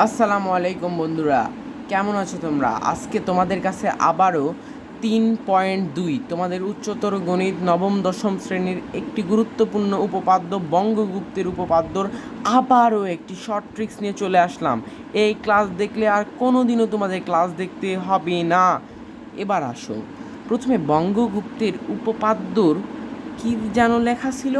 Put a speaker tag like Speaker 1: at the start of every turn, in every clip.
Speaker 1: আসসালামু আলাইকুম বন্ধুরা, কেমন আছো তোমরা? আজকে তোমাদের কাছে আবারও 3.2 তোমাদের উচ্চতর গণিত নবম দশম শ্রেণীর একটি গুরুত্বপূর্ণ উপপাদ্য বঙ্গগুপ্তের উপপাদ্যর আবারও একটি শর্ট ট্রিক্স নিয়ে চলে আসলাম। এই ক্লাস দেখলে আর কোনো দিনও তোমাদের ক্লাস দেখতে হবে না। এবার আসো, প্রথমে বঙ্গগুপ্তের উপপাদ্যর কী যেন লেখা ছিল?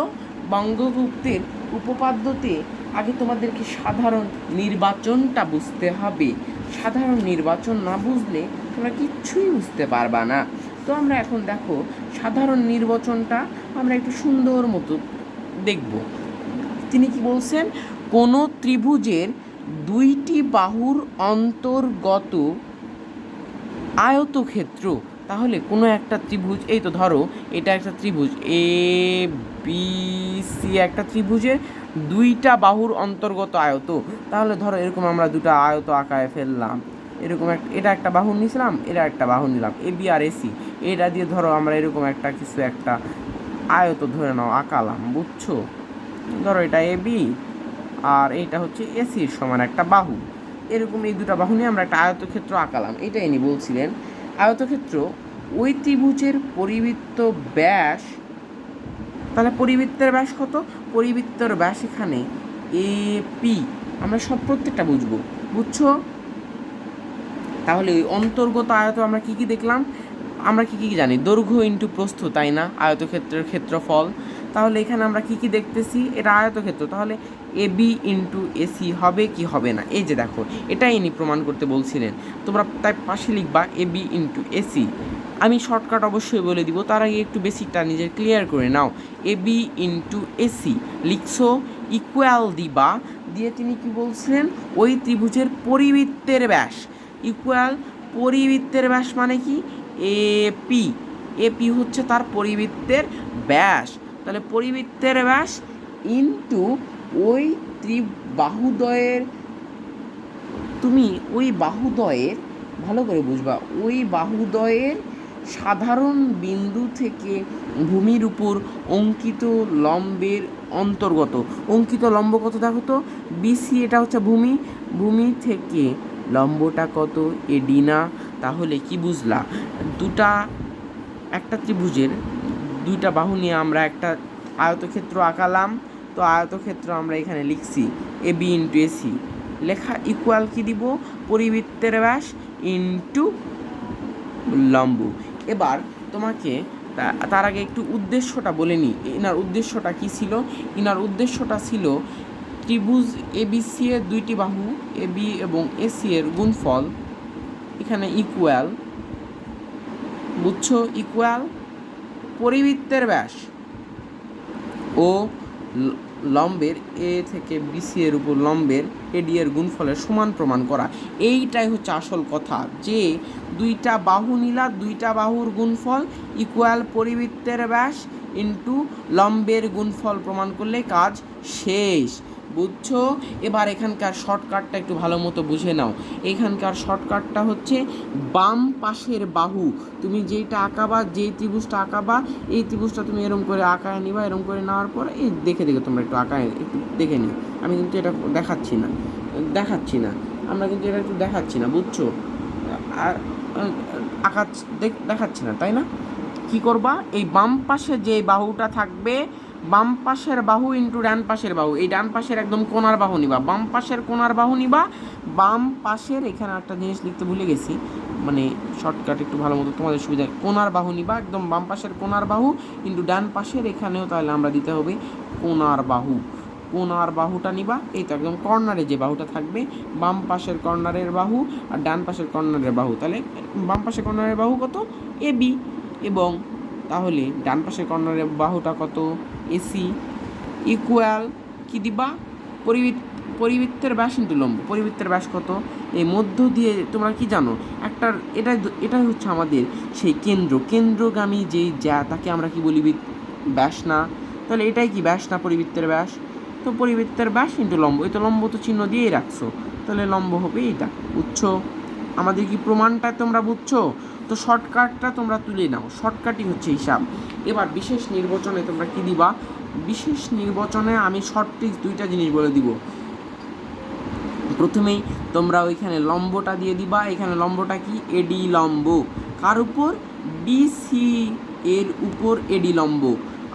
Speaker 1: বঙ্গগুপ্তের উপপাদ্যতে আগে তোমাদেরকে সাধারণ নির্বাচনটা বুঝতে হবে। সাধারণ নির্বাচন না বুঝলে তোমরা কিচ্ছুই বুঝতে পারবা না। তো আমরা এখন দেখো সাধারণ নির্বাচনটা আমরা একটু সুন্দর মতো দেখব। তিনি কি বলছেন? কোনো ত্রিভুজের দুইটি বাহুর অন্তর্গত আয়তক্ষেত্র, তাহলে কোনো একটা ত্রিভুজ, এই তো ধরো এটা একটা ত্রিভুজ এ বি সি, একটা ত্রিভুজের দুইটা বাহুর অন্তর্গত আয়ত। তাহলে ধরো এরকম আমরা দুটো আয়ত আঁকায় ফেললাম, এরকম এটা একটা বাহু নিয়েছিলাম, এটা একটা বাহু নিলাম, এ বি আর এসি। এটা দিয়ে ধরো আমরা এরকম একটা কিছু একটা আয়ত ধরে নাও আঁকালাম, বুঝছো? ধরো এটা এ বি আর এইটা হচ্ছে এসির সমান একটা বাহু। এরকম এই দুটো বাহু নিয়ে আমরা একটা আয়তক্ষেত্র আঁকালাম। এটাই ইনি বলছিলেন আয়তক্ষেত্র ওই ত্রিভুজের পরিবৃত্ত ব্যাস। তাহলে পরিবৃত্তের ব্যাস কত? পরিবৃত্তর ব্যাস এখানে এ পি। আমরা সব প্রত্যেকটা বুঝবো, বুঝছো? তাহলে ওই অন্তর্গত আয়ত আমরা কী কী দেখলাম? আমরা কী কী জানি? দৈর্ঘ্য ইন্টু প্রস্থ, তাই না? আয়তক্ষেত্রের ক্ষেত্রফল। তাহলে এখানে আমরা কী কী দেখতেছি? এটা আয়তক্ষেত্র, তাহলে এ বি ইন্টু এসি হবে কি হবে না? এই যে দেখো, এটাই ইনি প্রমাণ করতে বলছিলেন। তোমরা তাই পাশে লিখবা এ বি ইন্টু এসি। আমি শর্টকাট অবশ্যই বলে দিব, তার আগে একটু বেসিকটা নিজের ক্লিয়ার করে নাও। এ বি ইন্টু এসি লিখছো, ইকুয়াল দিবা, দিয়ে তিনি কি বলছিলেন? ওই ত্রিভুজের পরিবৃত্তের ব্যাস ইকুয়াল পরিবৃত্তের ব্যাস মানে কি? এপি। এপি হচ্ছে তার পরিবৃত্তের ব্যাস। তাহলে পরিবৃত্তের ব্যাস ইন্টু ওই ত্রিবাহুদ্বয়ের, তুমি ওই বাহুদ্বয়ের, ভালো করে বুঝবা, ওই বাহুদ্বয়ের সাধারণ বিন্দু থেকে ভূমির উপর অঙ্কিত লম্বের অন্তর্গত। অঙ্কিত লম্ব কত দেখো তো? বিসি, এটা হচ্ছে ভূমি, ভূমি থেকে লম্বটা কত? এডি না? তাহলে কি বুঝলা? একটা ত্রিভুজের দুইটা বাহু নিয়ে আমরা একটা আয়তক্ষেত্র আঁকালাম। তো আয়তক্ষেত্র আমরা এখানে লিখছি এ বি ইন্টু এসি, লেখা ইকুয়াল কি দিব? পরিবৃত্তের ব্যাস ইন্টু লম্ব। এবার তোমাকে তার আগে একটু উদ্দেশ্যটা বলে নিই। এনার উদ্দেশ্যটা কী ছিল? এনার উদ্দেশ্যটা ছিল ত্রিভুজ এবিসি এর দুইটি বাহু এ বি এবং এসি এর গুণফল এখানে ইকুয়াল, বুঝছো? ইকুয়াল পরিবৃত্তের ব্যাস ও লম্বের এ থেকে বিসি এর উপর লম্বের এডি এর গুণফলের সমান প্রমাণ করা। এইটাই হচ্ছে আসল কথা, যে দুইটা বাহু নিলা, দুইটা বাহুর গুণফল ইকুয়াল পরিবৃত্তের ব্যাস ইন্টু লম্বের গুণফল প্রমাণ করলে কাজ শেষ, বুঝছো? এবার এখানকার শর্টকাটটা একটু ভালো মতো বুঝে নাও। এখানকার শর্টকাটটা হচ্ছে বাম পাশের বাহু, তুমি যেইটা আঁকাবা, যেই ত্রিভুজটা আঁকাবা, এই ত্রিভুজটা তুমি এরকম করে আঁকায় নিবা। এরকম করে নেওয়ার পর এই দেখে তোমরা একটু আঁকায় একটু দেখে নিও। আমি কিন্তু এটা দেখাচ্ছি না, আমরা কিন্তু এটা একটু দেখাচ্ছি না, বুঝছো? আর দেখাচ্ছি না, তাই না? কি করবা? এই বাম পাশে যে বাহুটা থাকবে, বাম পাশের বাহু ইন্টু ডান পাশের বাহু, এই ডান পাশের একদম কোণার বাহু নিবা, বাম পাশের কোণার বাহু নিবা। বাম পাশের, এখানে একটা জিনিস লিখতে ভুলে গেছি, মানে শর্টকাট একটু ভালো মতো তোমাদের সুবিধা, কোণার বাহু নিবা, একদম বাম পাশের কোণার বাহু ইন্টু ডান পাশের, এখানেও তাহলে আমরা দিতে হবে কোণার বাহু। কোণার বাহুটা নিবা, এই তো একদম কর্নারে যে বাহুটা থাকবে, বাম পাশের কর্নারের বাহু আর ডান পাশের কর্নারের বাহু। তাহলে বাম পাশের কর্নারের বাহু কত? এ বি, এবং তাহলে ডান পাশের কর্নারের বাহুটা কত? এসি। ইকুয়াল কি দিবা? পরিবৃত্তের ব্যাস ইন্টু লম্ব। পরিবৃত্তের ব্যাস কত? এই মধ্য দিয়ে তোমরা কি জানো, এটাই হচ্ছে আমাদের সেই কেন্দ্রগামী যেই তাকে আমরা কি বলি? ব্যাস না? তাহলে এটাই কি ব্যাস না? পরিবৃত্তের ব্যাস। তো পরিবৃত্তের ব্যাস ইন্টু লম্ব, এই তো লম্ব তো চিহ্ন দিয়েই রাখছো, তাহলে লম্ব হবে এইটা, বুঝছো? আমাদের কি প্রমাণটা তোমরা বুঝছো? তো শর্টকাটটা তোমরা তুলে নাও, শর্টকাটই হচ্ছে হিসাব। এবার বিশেষ নির্বাচনে তোমরা কি দিবা? বিশেষ নির্বাচনে আমি শর্ট ট্রিক্স দুইটা জিনিস বলে দিব। প্রথমেই তোমরা ওইখানে লম্বটা দিয়ে দিবা। এখানে লম্বটা কি? এডি লম্ব। কার উপর? বিসি এর উপর এডি লম্ব।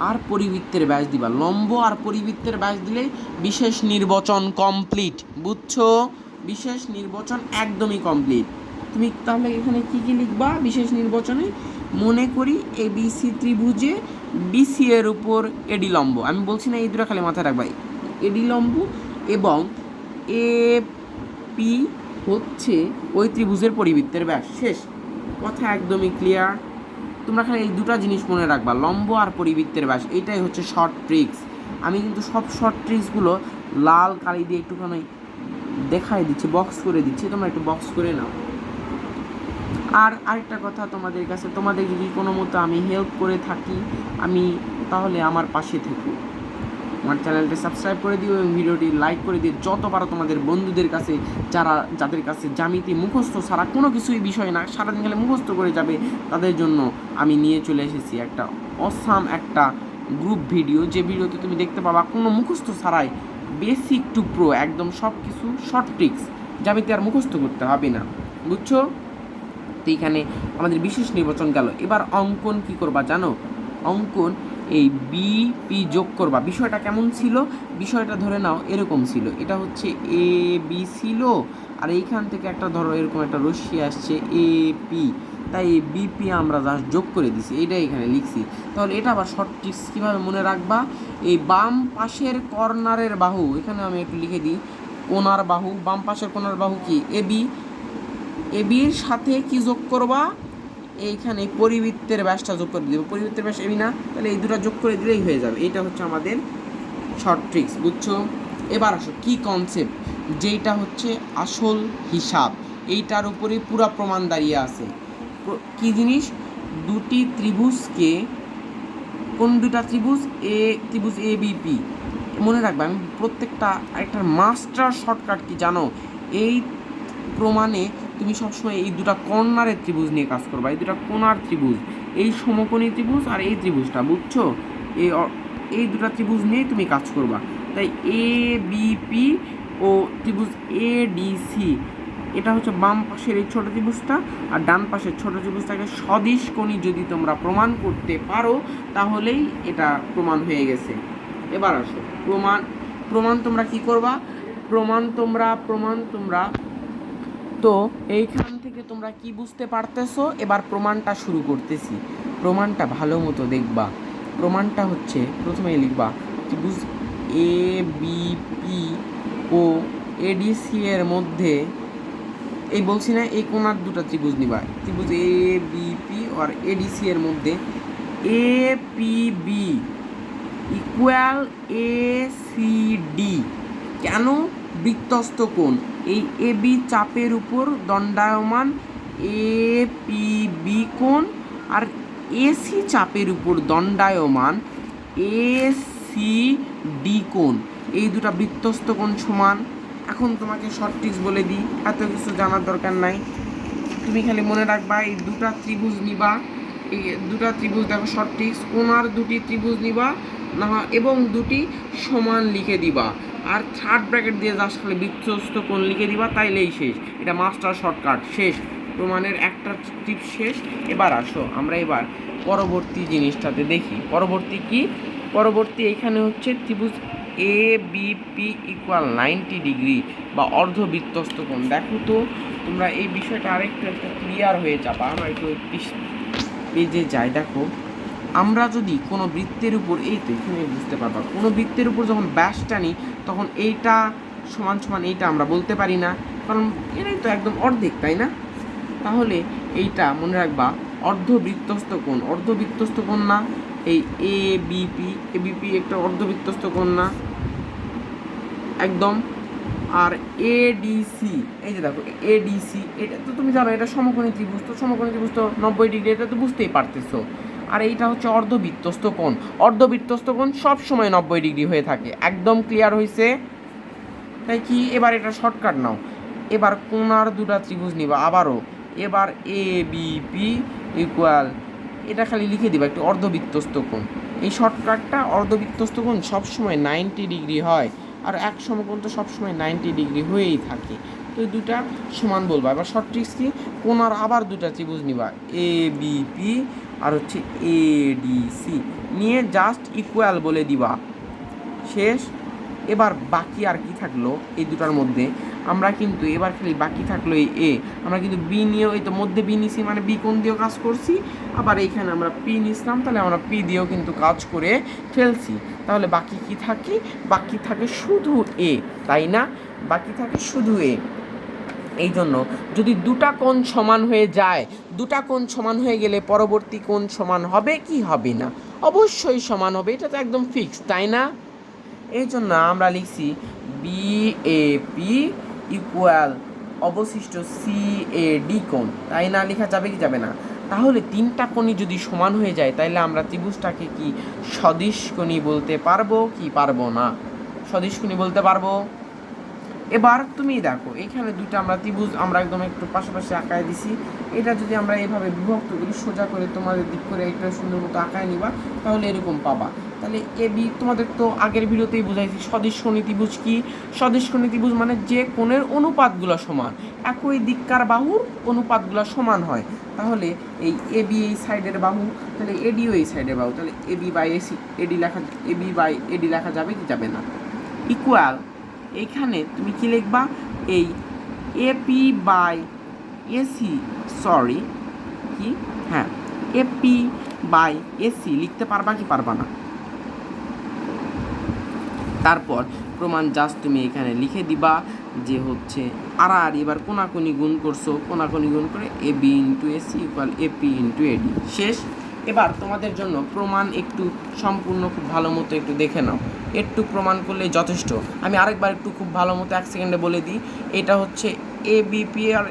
Speaker 1: আর পরিবৃত্তের ব্যাস দিবা। লম্ব আর পরিবৃত্তের ব্যাস দিলেই বিশেষ নির্বাচন কমপ্লিট। বুঝছো? বিশেষ নির্বাচন একদমই কমপ্লিট। তুমি তাহলে এখানে কি কি লিখবা বিশেষ নির্বাচনে? মনে করি এবিসি ত্রিভুজে বিসি এর উপর এডি লম্ব। আমি বলছি না, এই দুটো খালি মাথায় রাখবা। এডি লম্ব এবং এ পি হচ্ছে ওই ত্রিভুজের পরিবৃত্তের ব্যাস। শেষ কথা, একদমই ক্লিয়ার। তোমরা খালি এই দুটো জিনিস মনে রাখবা, লম্ব আর পরিবৃত্তের ব্যাস। এইটাই হচ্ছে শর্ট ট্রিক্স। আমি কিন্তু সব শর্ট ট্রিক্সগুলো লাল কালি দিয়ে একটুখানি দেখাই দিচ্ছি, বক্স করে দিচ্ছি, তোমরা একটু বক্স করে নাও। আর আরেকটা কথা তোমাদের কাছে, তোমাদের যদি কোনো মতো আমি হেল্প করে থাকি তাহলে আমার পাশে থেকো। আমার চ্যানেলটি সাবস্ক্রাইব করে দিও এবং ভিডিওটি লাইক করে দিও। যত পারো তোমাদের বন্ধুদের কাছে, যাদের কাছে জ্যামিতি মুখস্থ ছাড়া কোনো কিছুই বিষয় না, সারাদিন গেলে মুখস্থ করে যাবে, তাদের জন্য আমি নিয়ে চলে এসেছি একটা অসাম একটা গ্রুপ ভিডিও, যে ভিডিওতে তুমি দেখতে পাবা কোনো মুখস্থ ছাড়াই বেসিক টু প্রো একদম সব কিছু শর্ট ট্রিক্স, জ্যামিতি আর মুখস্থ করতে হবে না। বুঝছো? তো এইখানে আমাদের বিশেষ নির্বাচন গেল। এবার অঙ্কন কি করবা জানো? অঙ্কন এই বিপি যোগ করবা। বিষয়টা কেমন ছিল? বিষয়টা ধরে নাও এরকম ছিল, এটা হচ্ছে এ বি ছিল, আর এইখান থেকে একটা ধরো এরকম একটা রশ্মি আসছে এ পি, তাই এই বিপি আমরা জাস্ট যোগ করে দিছি, এইটাই এখানে লিখছি। তাহলে এটা আবার শর্ট ট্রিক্স কীভাবে মনে রাখবা? এই বাম পাশের কর্নারের বাহু, এখানে আমি একটু লিখে দিই, কোণার বাহু, বাম পাশের কোণার বাহু কি? এবি। এবির সাথে কি যোগ করবা? এইখানে পরিবৃত্তের ব্যাসটা যোগ করে দেবো। পরিবৃত্তের ব্যাস এবি না, তাহলে এই দুটো যোগ করে দিলেই হয়ে যাবে। এইটা হচ্ছে আমাদের শর্ট ট্রিক্স। বুঝছো? এবার আসো কি কনসেপ্ট, যেইটা হচ্ছে আসল হিসাব, এইটার উপরে পুরা প্রমাণ দাঁড়িয়ে আছে। কি জিনিস? দুটি ত্রিভুজকে, কোন দুটা ত্রিভুজ? ত্রিভুজ এ বিপি। মনে রাখবে, আমি প্রত্যেকটা একটা মাস্টার শর্টকাট কি জানো? এই প্রমাণে তুমি সবসময় এই দুটা কর্নারের ত্রিভুজ নিয়ে কাজ করবা, এই দুটা কোণার ত্রিভুজ, এই সমকোণী ত্রিভুজ আর এই ত্রিভুজটা। বুঝছো? এই দুটা ত্রিভুজ নিয়েই তুমি কাজ করবা। তাই এ বিপি ও ত্রিভুজ এ ডিসি, এটা হচ্ছে বাম পাশের এই ছোট ত্রিভুজটা, আর ডান পাশের ছোট ত্রিভুজটাকে সদিশ কোণী যদি তোমরা প্রমাণ করতে পারো তাহলেই এটা প্রমাণ হয়ে গেছে। এবার আসো প্রমাণ তোমরা কি করবা? প্রমাণ তোমরা তো এইখান থেকে তোমরা কি বুঝতে পারতেছো? এবার প্রমাণটা শুরু করতেছি। প্রমাণটা ভালো মতো দেখবা। প্রমাণটা হচ্ছে, প্রথমেই লিখবা ত্রিভুজ এ বিপি ও এডিসি এর মধ্যে, এই বলছি না, এই কোণার দুটো ত্রিভুজ নিবা, ত্রিভুজ এ বিপি আর এডিসি এর মধ্যে A P B equal A C D. কেন? বৃত্তস্থ কোণ, এই এ বি চাপের উপর দণ্ডায়মান এ পি বি কোণ, আর এসি চাপের উপর দণ্ডায়মান এ সি ডি কোণ, এই দুটা বৃত্তস্থ কোণ সমান। এখন তোমাকে শর্ট ট্রিক্স বলে দিই, এত কিছু জানার দরকার নাই, তুমি খালি মনে রাখবা এই দুটা ত্রিভুজ নিবা, এই দুটা ত্রিভুজ দেখো শর্ট ট্রিক্স, কোণার দুটি ত্রিভুজ নিবা না এবং দুটি সমান লিখে দিবা, আর থার্ড ব্র্যাকেট দিয়ে জাস্ট খালি বৃত্তস্থ কোণ লিখে দিবা, তাইলেই শেষ। এটা মাস্টার শর্টকাট, শেষ। প্রমাণের একটা টিপ শেষ। এবার আসো আমরা এবার পরবর্তী জিনিসটাতে দেখি। পরবর্তী এখানে হচ্ছে ত্রিভুজ এ বিপি ইকুয়াল 90 ডিগ্রি বা অর্ধবৃত্তস্থ কোণ। দেখো তো তোমরা এই বিষয়টা আরেকটু ক্লিয়ার হয়ে যাবা। আমরা একটু পেজে যাই। দেখো, আমরা যদি কোনো বৃত্তের উপর, এই তো এখানে বুঝতে পারবা, কোনো বৃত্তের উপর যখন ব্যাস টানি তখন এইটা সমান সমান এইটা আমরা বলতে পারি না, কারণ এটাই তো একদম অর্ধেক, তাই না? তাহলে এইটা মনে রাখবা অর্ধবৃত্তস্থ কোণ না? এই এ বিপি একটা অর্ধবৃত্তস্থ কোণ না একদম। আর এডিসি, এই যে দেখো এডিসি, এটা তো তুমি জানো এটা সমকোণী ত্রিভুজ, তো সমকোণী ত্রিভুজ তো 90 ডিগ্রি, এটা তো বুঝতেই পারতেছো। আর এইটা হচ্ছে অর্ধবৃত্তস্থ কোণ সব সময় 90 ডিগ্রি হয়ে থাকে। একদম ক্লিয়ার হয়েছে? তাই কি এবার এটা শর্টকাট নাও। এবার কোণার দুটা ত্রিভুজ নিবা আবারও। এবার এ বিপি ইকুয়াল, এটা খালি লিখে দিবা একটু অর্ধবৃত্তস্থ কোণ। এই শর্টকাটটা, অর্ধবৃত্তস্থ কোণ সবসময় 90 ডিগ্রি হয়, আর এক সমকোণ তো সবসময় 90 ডিগ্রি হয়েই থাকে। তো এই দুটা সমান বলবা। এবার শর্ট ট্রিক্স কি, কোণার আবার দুটা ত্রিভুজ নিবা, এ বি পি আর হচ্ছে এ ডি সি, নিয়ে জাস্ট ইকুয়াল বলে দিবা, শেষ। এবার বাকি আর কি থাকলো এই দুটার মধ্যে, আমরা কিন্তু এবার খালি বাকি থাকলো এই এ, আমরা কিন্তু বি নিয়েও, এই তো মধ্যে বি নিছি মানে বি কোণ দিয়েও কাজ করছি, আবার এইখানে আমরা পি নিছিলাম, তাহলে আমরা পি দিয়েও কিন্তু কাজ করে ফেলছি। তাহলে বাকি কি থাকে, বাকি থাকে শুধু এ, তাই না? বাকি থাকে শুধু এ। এই জন্য যদি দুটা কোণ সমান হয়ে যায়, দুটা কোণ সমান হয়ে গেলে পরবর্তী কোণ সমান হবে কি হবে না? অবশ্যই সমান হবে, এটা তো একদম ফিক্স, তাই না? এই জন্য আমরা লিখছি বিএপি ইকুয়াল অবশিষ্ট সিএডি কোণ, তাই না? লেখা যাবে কি যাবে না? তাহলে তিনটা কোণই যদি সমান হয়ে যায়, তাইলে আমরা ত্রিভুজটাকে কি সদিশকোণী বলতে পারবো কি পারবো না? সদিশকোণী বলতে পারবো। এবার তুমি দেখো এখানে দুটো আমরা ত্রিভুজ আমরা একদম একটু পাশাপাশি আঁকায় দিছি, এটা যদি আমরা এইভাবে বিভক্ত করি সোজা করে তোমাদের দিক করে একটা সুন্দর মতো আঁকায় নিবা, তাহলে এরকম পাবা। তাহলে এ বি তোমাদের তো আগের ভিডিওতেই বুঝাইছি সদিশকোণী ত্রিভুজ কি। সদিশকোণী ত্রিভুজ মানে যে কোণের অনুপাতগুলো সমান, একই দিককার বাহুর অনুপাতগুলো সমান হয়। তাহলে এই এ বি এই সাইডের বাহু, তাহলে এডিও এই সাইডের বাহু, তাহলে এ বি বাই এসি এডি লেখা, এ বি বাই এডি লেখা যাবে কি যাবে না? ইকুয়াল এইখানে তুমি কি লিখবা, এই এপি বাই এসি, সরি কি, হ্যাঁ এপি বাই এসি লিখতে পারবা কি পারবা না? তারপর প্রমাণ জাস্ট তুমি এখানে লিখে দিবা যে হচ্ছে আর এবার কোনাকুনি গুণ করছো, কোনাকুনি গুণ করে A B into AC equal AP into AD, শেষ। এবার তোমাদের জন্য প্রমাণ একটু সম্পূর্ণ খুব ভালো মতো একটু দেখে নাও, একটু প্রমাণ করলে যথেষ্ট। আমি আরেকবার একটু খুব ভালো মতো 1 সেকেন্ডে বলে দিই। এটা হচ্ছে এ বিপি আর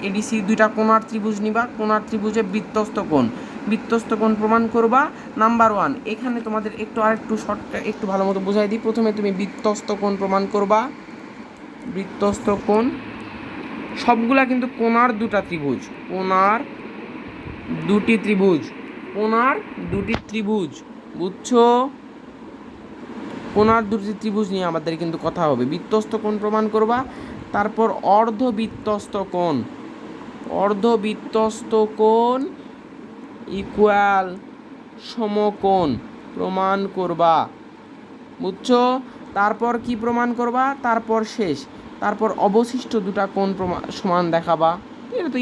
Speaker 1: এডিসি দুইটা কোণার ত্রিভুজ নিবা, কোণার ত্রিভুজে বৃত্তস্থ কোণ, বৃত্তস্থ কোণ প্রমাণ করবা। নাম্বার 1, এখানে তোমাদের একটু আরেকটু শর্টটা একটু ভালো মতো বোঝাই দিই। প্রথমে তুমি বৃত্তস্থ কোণ প্রমাণ করবা, বৃত্তস্থ কোণ সবগুলা কিন্তু কোণার দুটা ত্রিভুজ, কোণার দুটি ত্রিভুজ, কোণার দুটি ত্রিভুজ, বুঝছো? কোণার দুটি ত্রিভুজ নিয়ে আমাদের কিন্তু কথা হবে। বৃত্তস্থ কোণ প্রমাণ করবা, তারপর অর্ধবৃত্তস্থ কোণ, অর্ধবৃত্তস্থ কোণ ইকুয়াল সমকোণ প্রমাণ করবা, বুঝছো? তারপর কি প্রমাণ করবা, তারপর শেষ, তারপর অবশিষ্ট দুটা কোণ সমান দেখাবা। এটা তো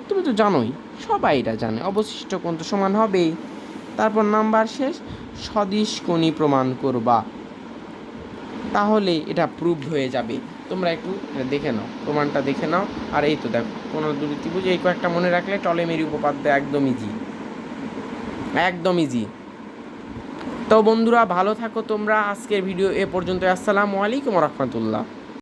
Speaker 1: তুমি তো জানোই, সবাই এটা জানে, অবশিষ্ট কোণ তো সমান হবেই। তারপর নাম্বার শেষ, সদিশকোণী প্রমাণ করবা, তাহলে এটা প্রুভড হয়ে যাবে। তোমরা একটু দেখে নাও, প্রমাণটা দেখে নাও। আর এই তো দেখো কোণার দুটি ত্রিভুজ, এই কয়েকটা মনে রাখলে টলেমের উপপাদ্য একদম ইজি, একদম ইজি। তো বন্ধুরা ভালো থাকো তোমরা, আজকের ভিডিও এ পর্যন্ত। আসসালামু আলাইকুম রহমতুল্লাহ।